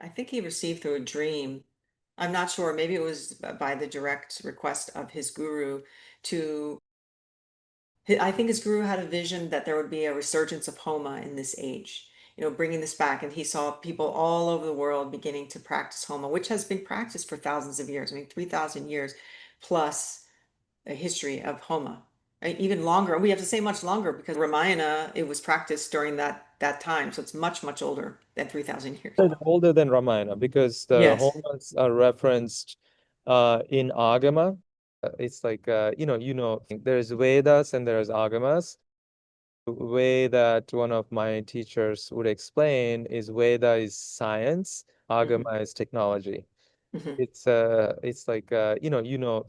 I think he received through a dream. I'm not sure. Maybe it was by the direct request of his guru to. I think his guru had a vision that there would be a resurgence of Homa in this age, bringing this back. And he saw people all over the world beginning to practice Homa, which has been practiced for thousands of years. I mean, 3,000 years plus a history of Homa. Right? Even longer. We have to say much longer because Ramayana, it was practiced during that time. So it's much, much older than 3,000 years. Older than Ramayana because the Yes. Homas are referenced in Agama. It's like there's Vedas and there's Agamas. The way that one of my teachers would explain is Veda is science, Hmm. Agama is technology. Hmm. It's like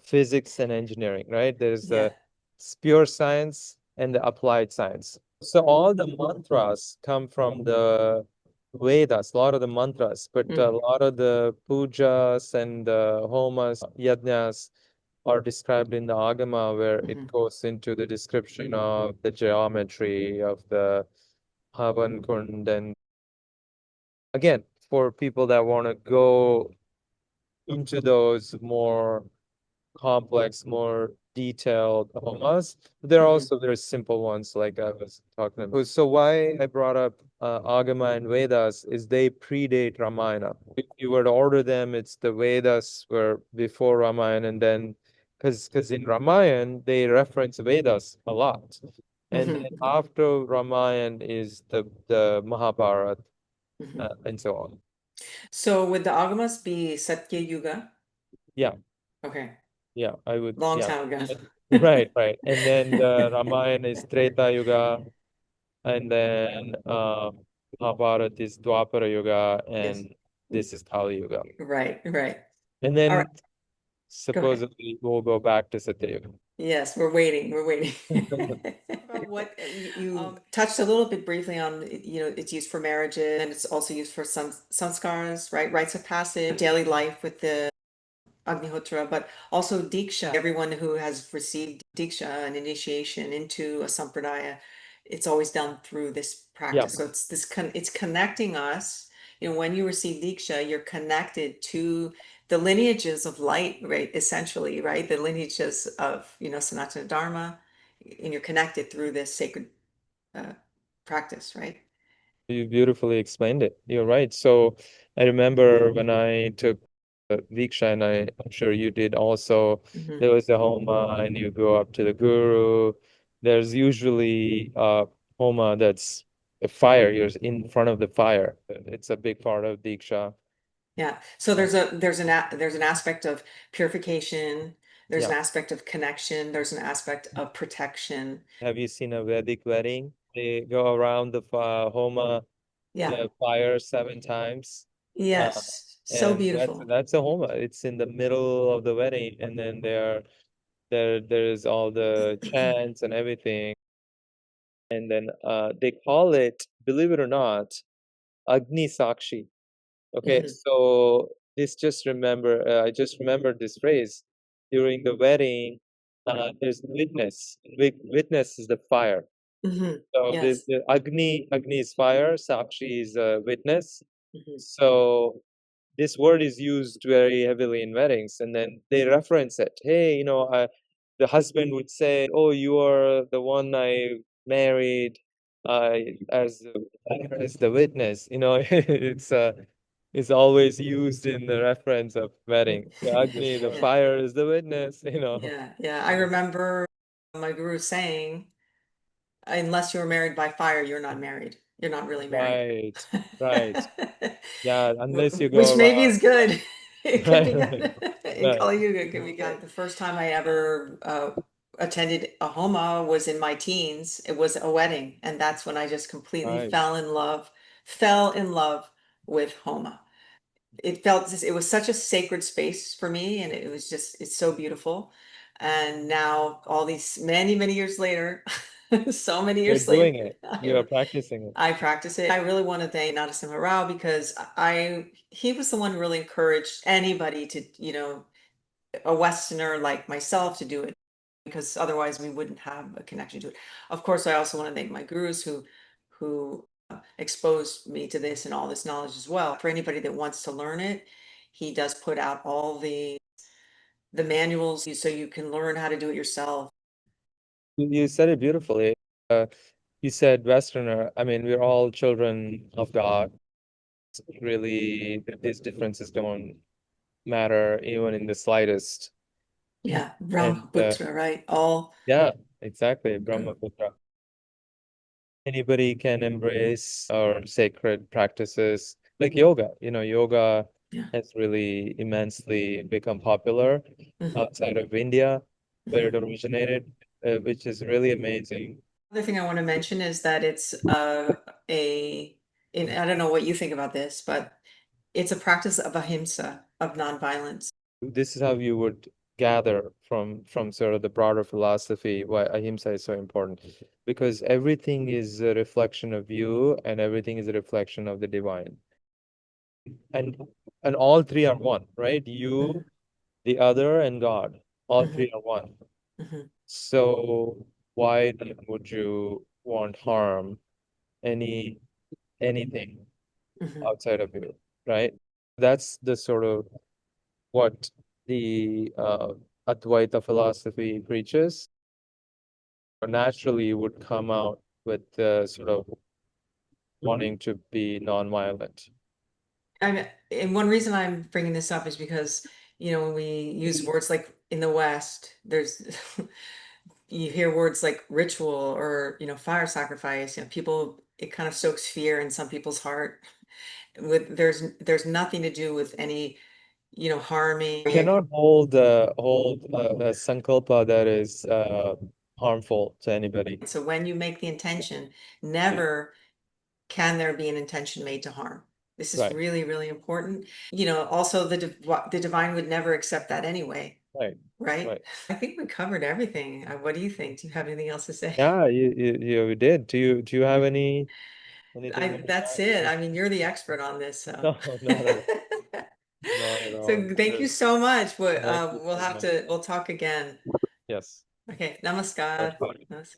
physics and engineering, right? There's Yeah. the pure science and the applied science. So all the mantras come from the Vedas, a lot of the mantras, but a Mm. lot of the pujas and the homas, yajñas are described in the Agama, where it Hmm. goes into the description of the geometry of the Havan Kund. And again, for people that want to go into those more complex, more detailed homas. There are Hmm. also very simple ones, like I was talking about. So why I brought up Agama and Vedas is they predate Ramayana. If you were to order them, it's the Vedas were before Ramayana, and then because in Ramayana they reference Vedas a lot, and Hmm. then after Ramayana is the Mahabharata Hmm. and so on. So would the Agamas be Satya Yuga? Yeah, Okay. yeah, I would. Long Yeah. time ago. Right, right. And then the Ramayana is Treta Yuga, and then Mahabharata is Dwapara Yuga, Yes. and this is Kali Yuga. Right, right. And All right. then Go ahead. supposedly we'll go back to Satya Yuga. Yes, we're waiting. We're waiting. About what you touched a little bit briefly on, it's used for marriages and it's also used for some sanskars, right? Rites of passage, daily life with the Agnihotra, but also Diksha. Everyone who has received Diksha, an initiation into a sampradaya, it's always done through this Yeah, practice. So it's connecting us. When you receive Diksha, you're connected to the lineages of light, right? Essentially, right? The lineages of, Sanatana Dharma, and you're connected through this sacred uh, practice, right? you beautifully explained it. You're right. So I remember when I took Diksha, and I'm sure you did also, Hmm. there was a Homa, and you go up to the Guru. There's usually Homa that's a fire. You're in front of the fire. It's a big part of Diksha. Yeah. So Uh, there's an aspect of purification, there's yeah. an aspect of connection, there's an aspect of protection. Have you seen a Vedic wedding? They go around the Homa, Yeah. the fire 7 times. Uh, Yes. So and beautiful. that's a Homa. It's in the middle of the wedding, and then there's all the chants and everything. And then they call it, believe it or not, Agni Sakshi. Okay, Hmm. so I just remembered this phrase during the wedding. There's witness. Witness is the fire. Hmm. So Yes. the Agni is fire, Sakshi is a witness. Hmm. So this word is used very heavily in weddings, and then they reference it. Hey, the husband would say, "Oh, you are the one I married uh, as the witness." It's always used in the reference of wedding. The Agni, the Yeah. fire is the witness. Yeah. Yeah. I remember my guru saying, unless you're married by fire, you're not married. You're not really married. Right, right. Yeah, unless you go Which maybe around. is good. It could Right, be good. right, In right. Kali Yuga, it could be good. The first time I ever attended a homa was in my teens. It was a wedding, and that's when I just completely Right. fell in love with homa. It was such a sacred space for me, and it's so beautiful. And now, all these many, many years later, so many You're years later, doing it. You're practicing it. I practice it. I really want to thank Narasimha Rao because he was the one who really encouraged anybody to, a Westerner like myself to do it because otherwise we wouldn't have a connection to it. Of course, I also want to thank my gurus who exposed me to this and all this knowledge as well. For anybody that wants to learn it, he does put out all the manuals so you can learn how to do it yourself. You said it beautifully. Uh, you said Westerner. I mean, we're all children of God. Really, these differences don't matter even in the slightest. Yeah, And Brahmaputra, right? All yeah, exactly, uh, Brahmaputra. Anybody can embrace our sacred practices like yoga. You know, yoga yeah. has really immensely become popular Mhm, outside of India, where it mhm. originated, which is really amazing. Other thing I want to mention is that it's a and I don't know what you think about this, but it's a practice of ahimsa, of nonviolence. This is how you would gather from sort of the broader philosophy why ahimsa is so important, because everything is a reflection of you and everything is a reflection of the divine, and and all three are one, right? You, Mhm, the other, and God, all mhm, three are one. mhm, So why then would you want harm any anything mhm. outside of you, right? That's the sort of what the Advaita philosophy preaches. Naturally, you would come out with sort of wanting to be nonviolent. And one reason I'm bringing this up is because, when we use words like in the West, there's you hear words like ritual or, fire sacrifice, people, it kind of stokes fear in some people's heart. There's nothing to do with any, harming. Cannot hold a sankalpa that is harmful to anybody. So when you make the intention, never can there be an intention made to harm. This is Right, really, really important. Also the divine would never accept that anyway, right, right? right. I think we covered everything. What do you think? Do you have anything else to say? Yeah, you did. Do you have anything more to That's add? it. I mean, you're the expert on this, so. No, not at all. Not at all. So thank you so much. Thank you We'll so have much. to, we'll talk again. Yes. Okay, namaskar. Right. Namaskar.